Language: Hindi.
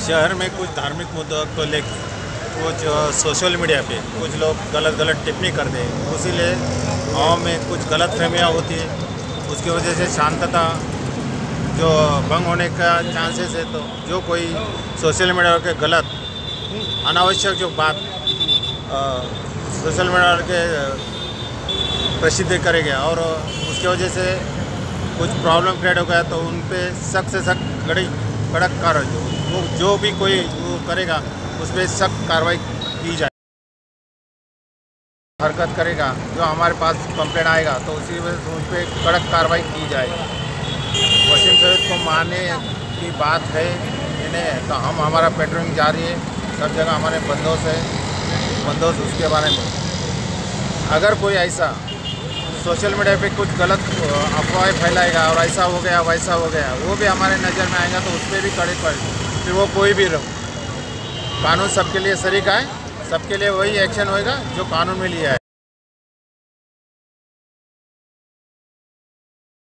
शहर में कुछ धार्मिक मुद्दों को लेकर कुछ सोशल मीडिया पे कुछ लोग गलत टिप्पणी करते हैं, इसीलिए गाँव में कुछ गलत फहमियाँ होती है। उसकी वजह से शांतता जो भंग होने का चांसेस है। तो जो कोई सोशल मीडिया के गलत अनावश्यक जो बात सोशल मीडिया के प्रसिद्ध करेगा और उसकी वजह से कुछ प्रॉब्लम क्रिएट हो गया तो उन पे सख्त से सख्त कड़क कार्रवाई जो भी कोई वो करेगा उस पर सख्त कार्रवाई की जाए। हरकत करेगा जो हमारे पास कंप्लेंट आएगा तो उसी वजह से उन पर कड़क कार्रवाई की जाए। वसीम सईद को मारने की बात है इन्हें तो हमारा पेट्रोलिंग जारी है, सब जगह हमारे बंदोबस्त उसके बारे में। अगर कोई ऐसा सोशल मीडिया पे कुछ गलत अफवाहें फैलाएगा और ऐसा हो गया वैसा हो गया, वो भी हमारे नज़र में आएगा तो उस पर भी कड़े पड़े। फिर वो कोई भी रहो, कानून सबके लिए सरीका है, सबके लिए वही एक्शन होएगा जो कानून में लिया है।